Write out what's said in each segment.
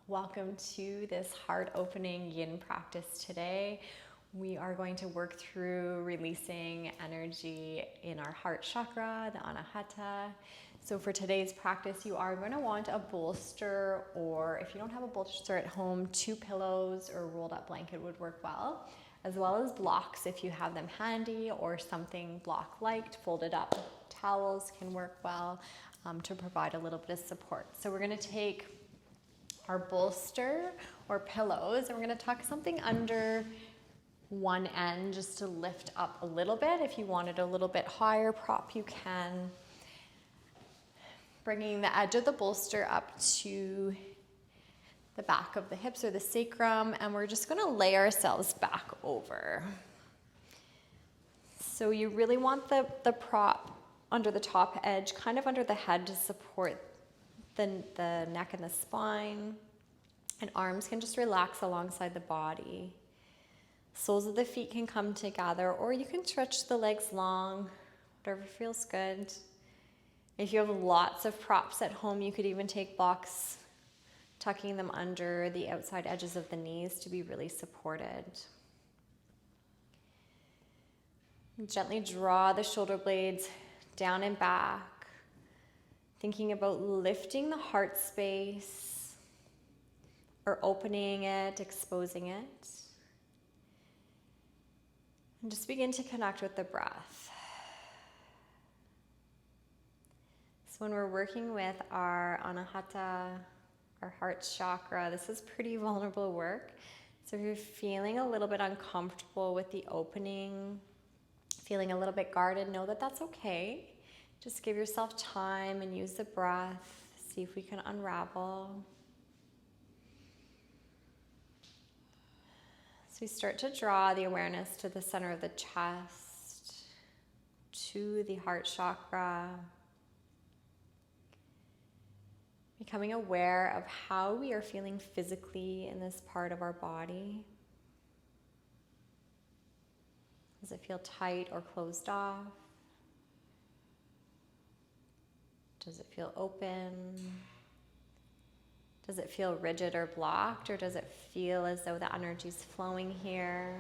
Welcome to this heart-opening yin practice today. We are going to work through releasing energy in our heart chakra, the anahata. So for today's practice, you are going to want a bolster, or if you don't have a bolster at home, 2 pillows or a rolled up blanket would work well as blocks if you have them handy, or something block-like, folded up towels can work well to provide a little bit of support. So we're going to take our bolster or pillows, and we're going to tuck something under one end just to lift up a little bit. If you wanted a little bit higher prop, you can. Bringing the edge of the bolster up to the back of the hips or the sacrum, and we're just going to lay ourselves back over. So you really want the prop under the top edge, kind of under the head, to support the neck and the spine, and arms can just relax alongside the body. Soles of the feet can come together, or you can stretch the legs long, whatever feels good. If you have lots of props at home, you could even take blocks, tucking them under the outside edges of the knees to be really supported. Gently draw the shoulder blades down and back, thinking about lifting the heart space or opening it, exposing it. And just begin to connect with the breath. So when we're working with our anahata, our heart chakra, this is pretty vulnerable work. So if you're feeling a little bit uncomfortable with the opening, feeling a little bit guarded, know that that's okay. Just give yourself time and use the breath. See if we can unravel. So we start to draw the awareness to the center of the chest, to the heart chakra. Becoming aware of how we are feeling physically in this part of our body. Does it feel tight or closed off? Does it feel open? Does it feel rigid or blocked, or does it feel as though the energy is flowing here?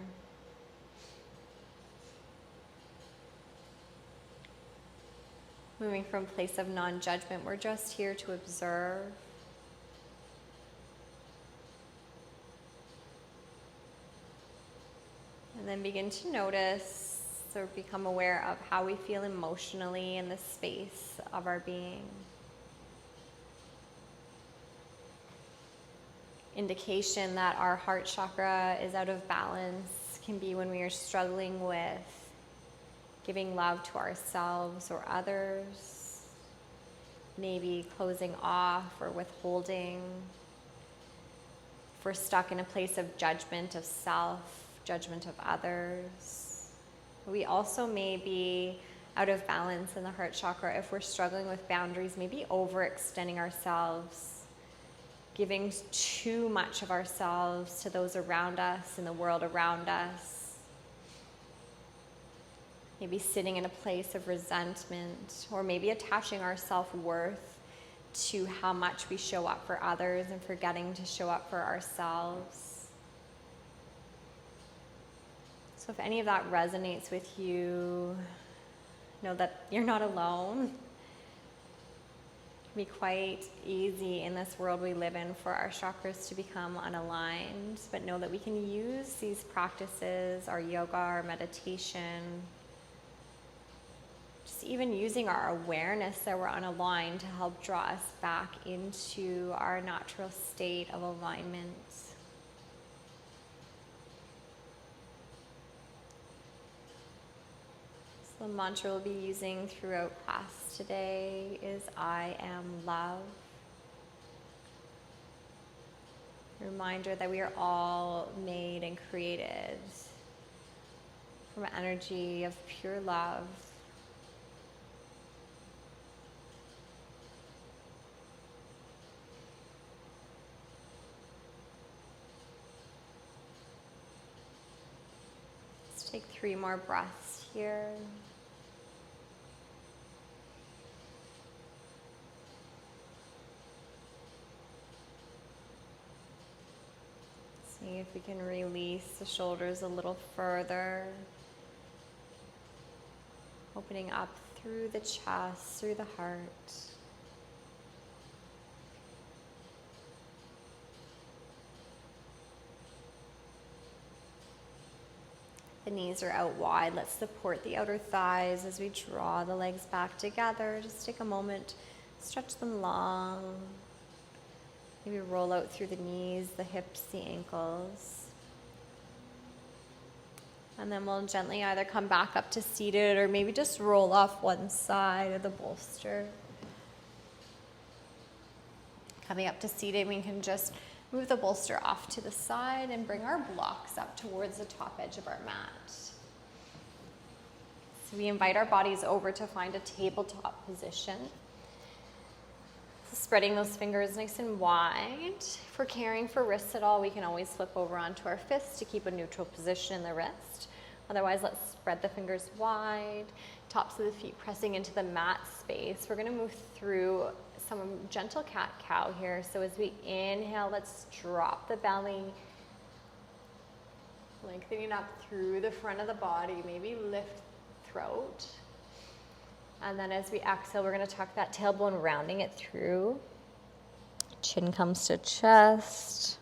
Moving from a place of non-judgment, we're just here to observe. And then begin to notice or become aware of how we feel emotionally in the space of our being. Indication that our heart chakra is out of balance can be when we are struggling with giving love to ourselves or others, maybe closing off or withholding. If we're stuck in a place of judgment of self, judgment of others. We also may be out of balance in the heart chakra if we're struggling with boundaries, maybe overextending ourselves, giving too much of ourselves to those around us and the world around us. Maybe sitting in a place of resentment, or maybe attaching our self-worth to how much we show up for others and forgetting to show up for ourselves. So if any of that resonates with you, know that you're not alone. It can be quite easy in this world we live in for our chakras to become unaligned, but know that we can use these practices, our yoga, our meditation, just even using our awareness that we're unaligned to help draw us back into our natural state of alignment. The mantra we'll be using throughout class today is I am love. A reminder that we are all made and created from an energy of pure love. Let's take 3 more breaths here. if we can release the shoulders a little further. Opening up through the chest, through the heart. The knees are out wide. Let's support the outer thighs as we draw the legs back together. Just take a moment, stretch them long. Maybe roll out through the knees, the hips, the ankles. And then we'll gently either come back up to seated or maybe just roll off one side of the bolster. Coming up to seated, we can just move the bolster off to the side and bring our blocks up towards the top edge of our mat. So we invite our bodies over to find a tabletop position. So spreading those fingers nice and wide. If we're caring for wrists at all, we can always flip over onto our fists to keep a neutral position in the wrist. Otherwise, let's spread the fingers wide, tops of the feet pressing into the mat space. We're going to move through some gentle cat-cow here. So as we inhale, let's drop the belly, lengthening up through the front of the body, maybe lift throat. And then as we exhale, we're going to tuck that tailbone, rounding it through. Chin comes to chest.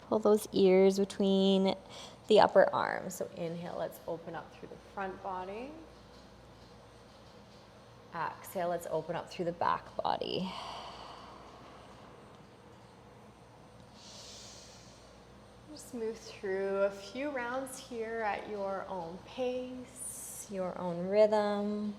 Pull those ears between the upper arms. So inhale, let's open up through the front body. Exhale, let's open up through the back body. Just move through a few rounds here at your own pace, your own rhythm.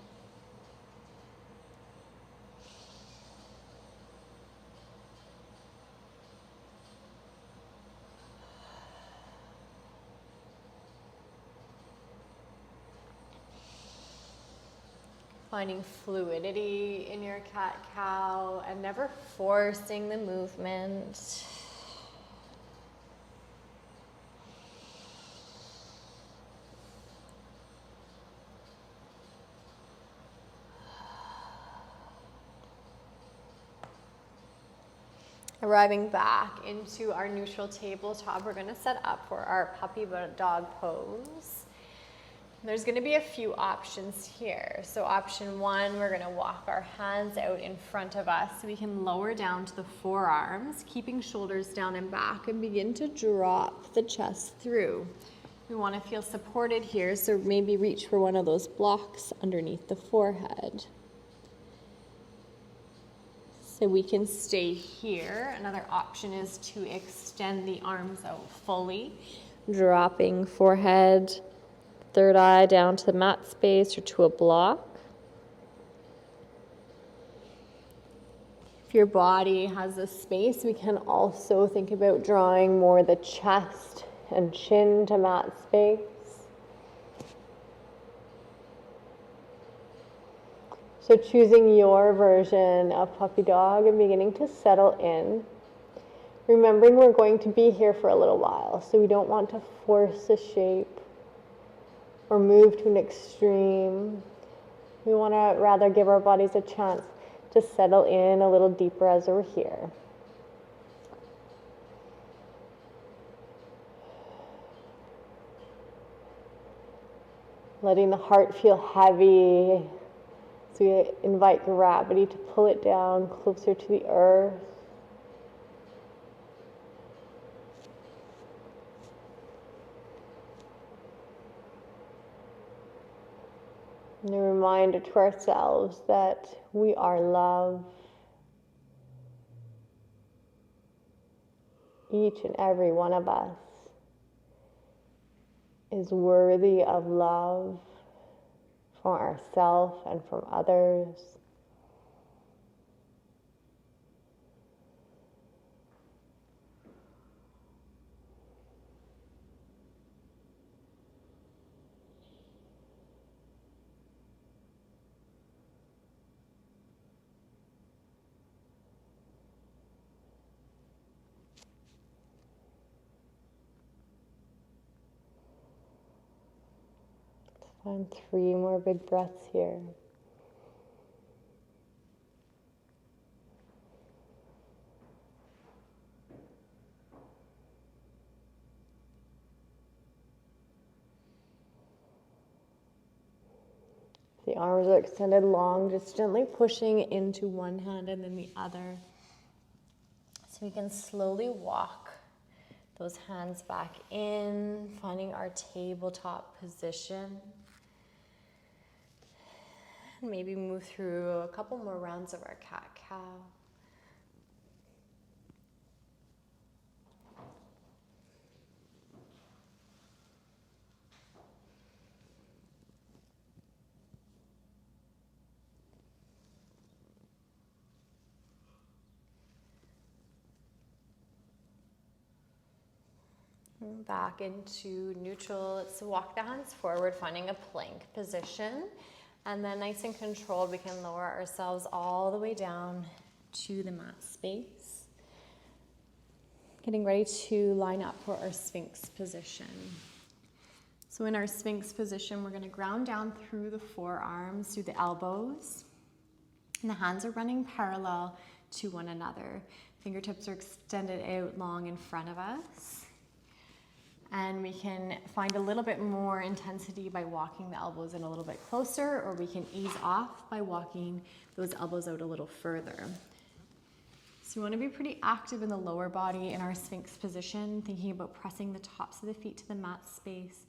Finding fluidity in your cat-cow and never forcing the movement. Arriving back into our neutral tabletop, we're going to set up for our puppy dog pose. There's going to be a few options here. So option one, we're going to walk our hands out in front of us so we can lower down to the forearms, keeping shoulders down and back, and begin to drop the chest through. We want to feel supported here, so maybe reach for one of those blocks underneath the forehead. So we can stay here. Another option is to extend the arms out fully, dropping forehead, third eye down to the mat space or to a block. If your body has a space, we can also think about drawing more the chest and chin to mat space. So choosing your version of puppy dog and beginning to settle in. Remembering we're going to be here for a little while, so we don't want to force a shape or move to an extreme. We want to rather give our bodies a chance to settle in a little deeper as we're here. Letting the heart feel heavy. So we invite gravity to pull it down closer to the earth. And a reminder to ourselves that we are love. Each and every one of us is worthy of love from ourselves and from others. Find 3 more big breaths here. The arms are extended long, just gently pushing into one hand and then the other. So we can slowly walk those hands back in, finding our tabletop position. And maybe move through a couple more rounds of our cat-cow. Back into neutral. Let's walk the hands forward, finding a plank position. And then nice and controlled, we can lower ourselves all the way down to the mat space. Getting ready to line up for our Sphinx position. So in our Sphinx position, we're going to ground down through the forearms, through the elbows. And the hands are running parallel to one another. Fingertips are extended out long in front of us. And we can find a little bit more intensity by walking the elbows in a little bit closer, or we can ease off by walking those elbows out a little further. So we want to be pretty active in the lower body in our Sphinx position, thinking about pressing the tops of the feet to the mat space,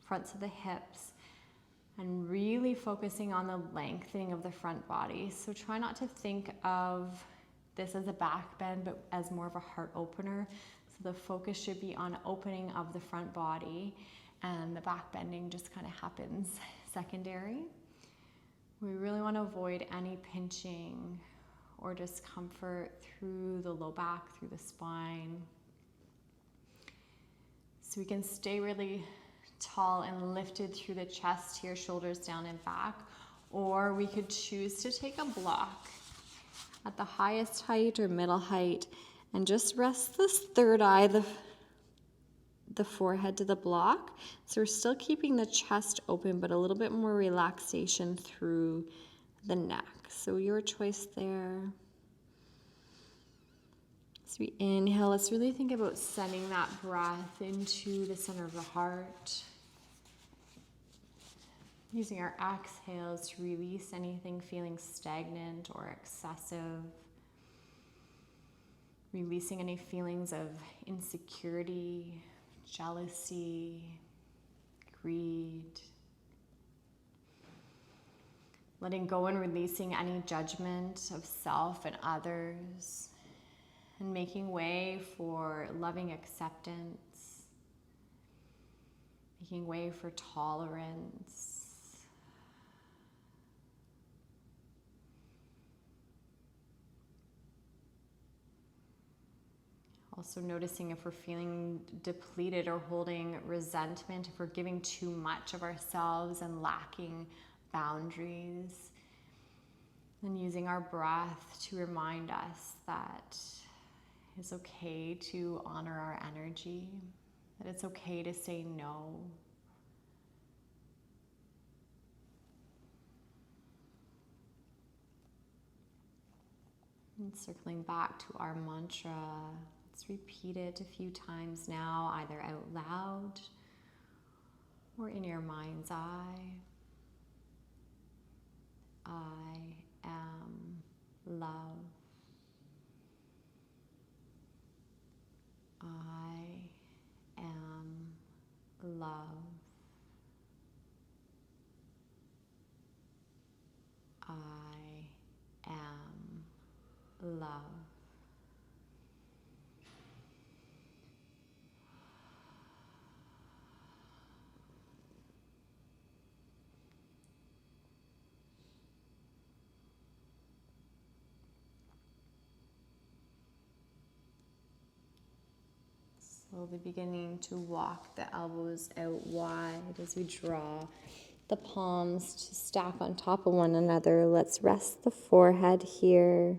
fronts of the hips, and really focusing on the lengthening of the front body. So try not to think of this as a back bend, but as more of a heart opener. The focus should be on opening of the front body, and the back bending just kind of happens secondary. We really want to avoid any pinching or discomfort through the low back, through the spine. So we can stay really tall and lifted through the chest here, shoulders down and back, or we could choose to take a block at the highest height or middle height and just rest this third eye, the forehead to the block. So we're still keeping the chest open, but a little bit more relaxation through the neck. So your choice there. As we inhale, let's really think about sending that breath into the center of the heart. Using our exhales to release anything feeling stagnant or excessive. Releasing any feelings of insecurity, jealousy, greed. Letting go and releasing any judgment of self and others. And making way for loving acceptance. Making way for tolerance. Also noticing if we're feeling depleted or holding resentment, if we're giving too much of ourselves and lacking boundaries. And using our breath to remind us that it's okay to honor our energy, that it's okay to say no. And circling back to our mantra. Let's repeat it a few times now, either out loud or in your mind's eye. I am love. I am love. I am love. Slowly beginning to walk the elbows out wide as we draw the palms to stack on top of one another. Let's rest the forehead here.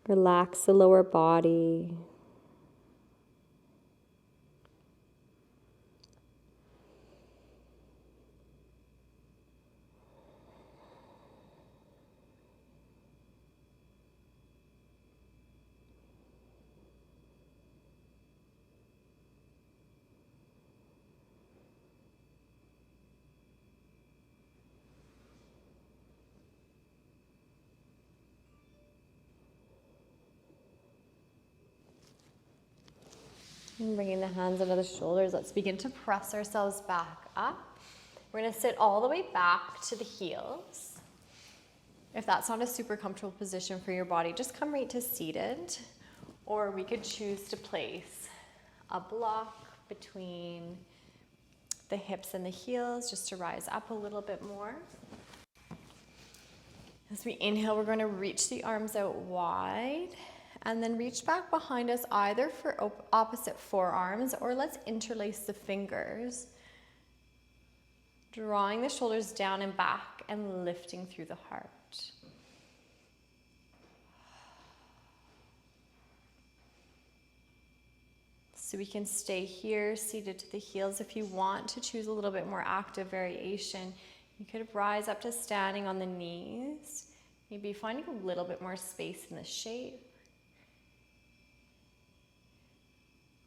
Relax the lower body. And bringing the hands under the shoulders, let's begin to press ourselves back up. We're going to sit all the way back to the heels. If that's not a super comfortable position for your body, just come right to seated. Or we could choose to place a block between the hips and the heels just to rise up a little bit more. As we inhale, we're going to reach the arms out wide and then reach back behind us either for opposite forearms, or let's interlace the fingers, drawing the shoulders down and back and lifting through the heart. So we can stay here, seated to the heels. If you want to choose a little bit more active variation, you could rise up to standing on the knees, maybe finding a little bit more space in the shape.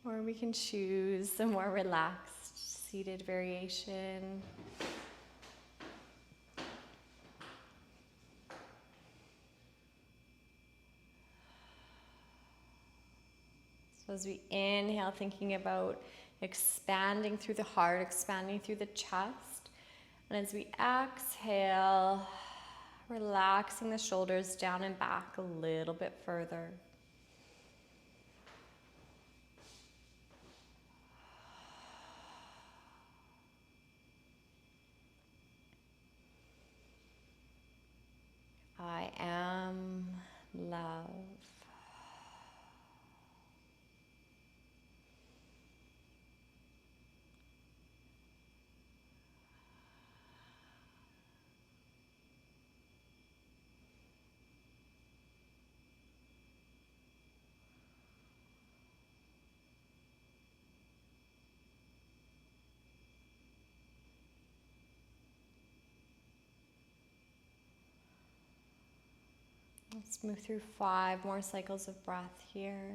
Or we can choose the more relaxed seated variation. So as we inhale, thinking about expanding through the heart, expanding through the chest. And as we exhale, relaxing the shoulders down and back a little bit further. I am love. Let's move through 5 more cycles of breath here.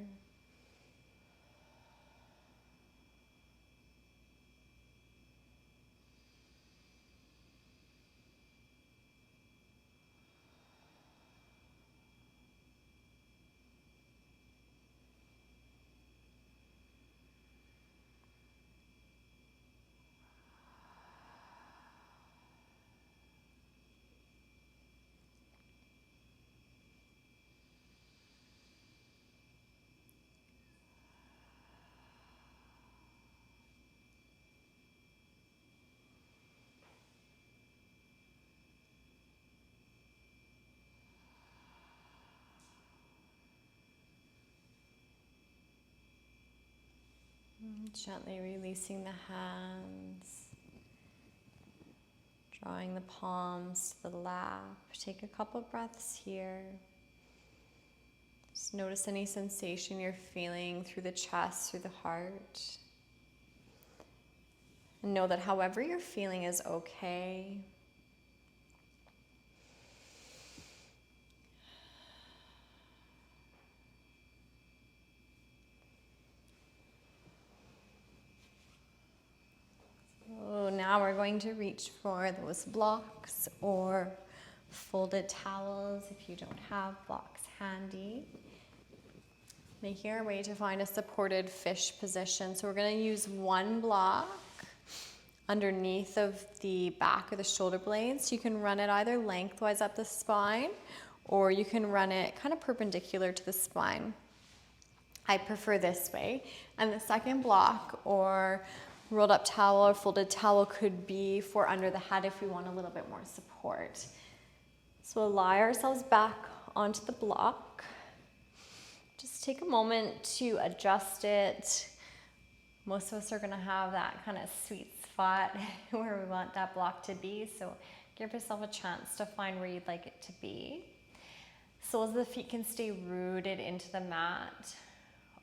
Gently releasing the hands, drawing the palms to the lap. Take a couple breaths here. Just notice any sensation you're feeling through the chest, through the heart. And know that however you're feeling is okay. So now we're going to reach for those blocks or folded towels if you don't have blocks handy. Making our way to find a supported fish position. So we're going to use one block underneath of the back of the shoulder blades. You can run it either lengthwise up the spine, or you can run it kind of perpendicular to the spine. I prefer this way. And the second block or rolled up towel or folded towel could be for under the head if we want a little bit more support. So we'll lie ourselves back onto the block. Just take a moment to adjust it. Most of us are going to have that kind of sweet spot where we want that block to be. So give yourself a chance to find where you'd like it to be. Soles of the feet can stay rooted into the mat,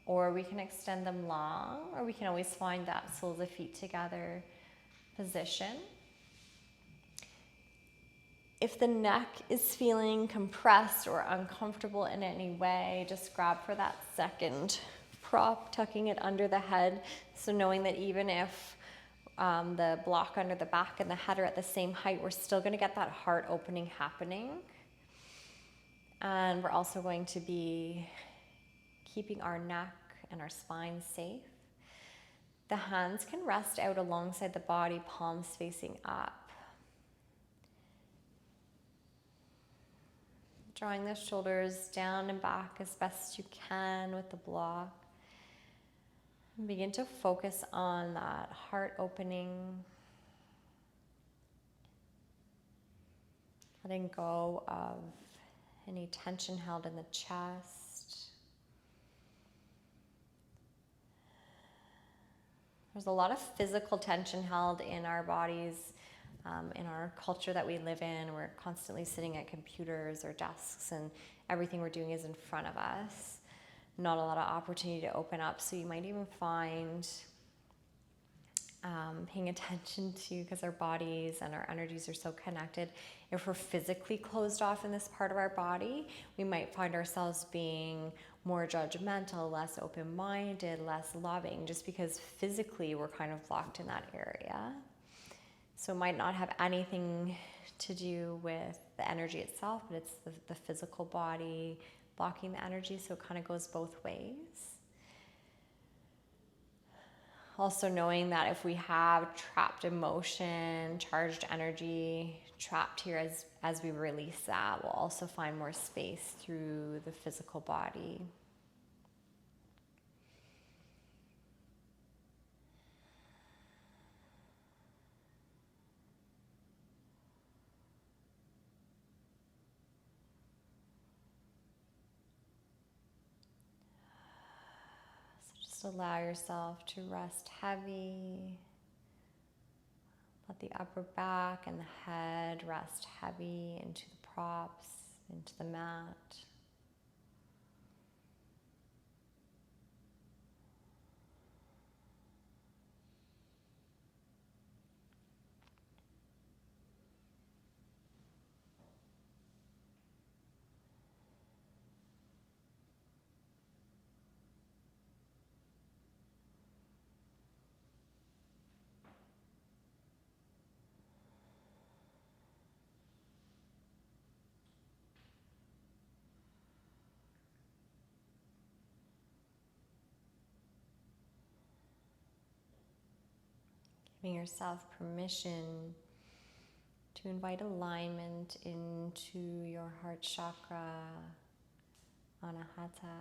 or we can extend them long, or we can always find that soles of feet together position. If the neck is feeling compressed or uncomfortable in any way, just grab for that second prop, tucking it under the head. So knowing that even if the block under the back and the head are at the same height, we're still going to get that heart opening happening. And we're also going to be keeping our neck and our spine safe. The hands can rest out alongside the body, palms facing up. Drawing the shoulders down and back as best you can with the block. And begin to focus on that heart opening. Letting go of any tension held in the chest. There's a lot of physical tension held in our bodies, in our culture that we live in. We're constantly sitting at computers or desks and everything we're doing is in front of us. Not a lot of opportunity to open up. So you might even find paying attention to, because our bodies and our energies are so connected, if we're physically closed off in this part of our body, we might find ourselves being more judgmental, less open-minded, less loving, just because physically we're kind of locked in that area. So it might not have anything to do with the energy itself, but it's the physical body blocking the energy, so it kind of goes both ways. Also knowing that if we have trapped emotion, charged energy, trapped here, as we release that, we'll also find more space through the physical body. Just allow yourself to rest heavy. Let the upper back and the head rest heavy into the props, into the mat. Giving yourself permission to invite alignment into your heart chakra, anahata.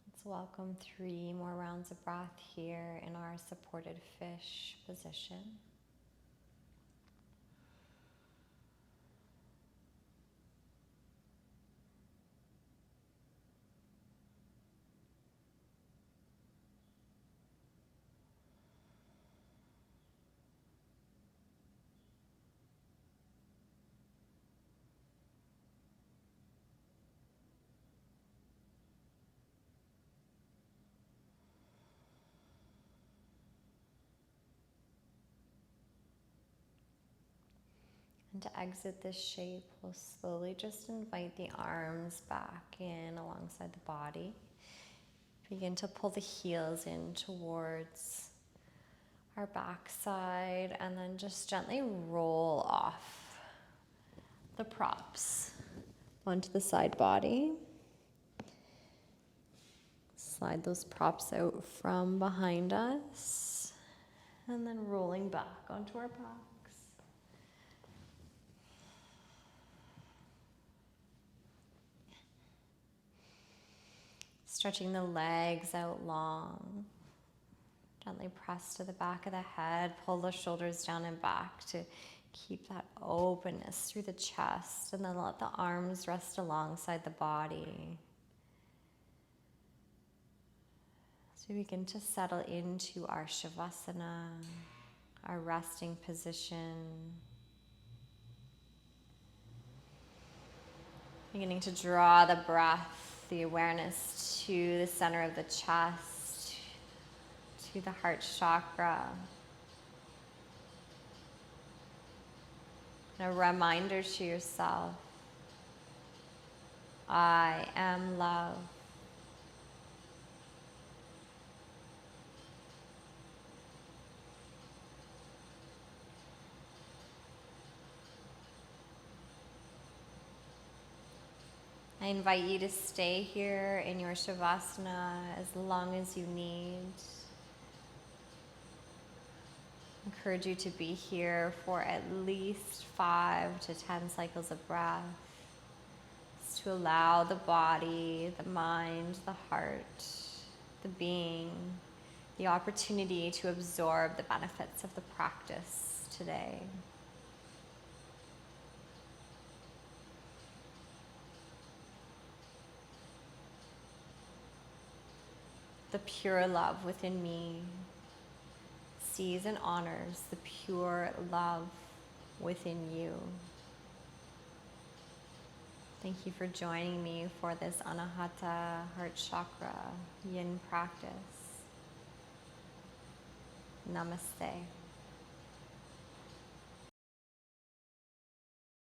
Let's welcome 3 more rounds of breath here in our supported fish position. And to exit this shape, we'll slowly just invite the arms back in alongside the body. Begin to pull the heels in towards our backside and then just gently roll off the props onto the side body. Slide those props out from behind us and then rolling back onto our backs. Stretching the legs out long. Gently press to the back of the head. Pull the shoulders down and back to Keep that openness through the chest, and then let the arms rest alongside the body. So we begin to settle into our Shavasana, our resting position. Beginning to draw the breath, the awareness to the center of the chest, to the heart chakra. And a reminder to yourself, I am love. I invite you to stay here in your Shavasana as long as you need. I encourage you to be here for at least 5 to 10 cycles of breath, just to allow the body, the mind, the heart, the being, the opportunity to absorb the benefits of the practice today. The pure love within me sees and honors the pure love within you. Thank you for joining me for this Anahata Heart Chakra Yin practice. Namaste.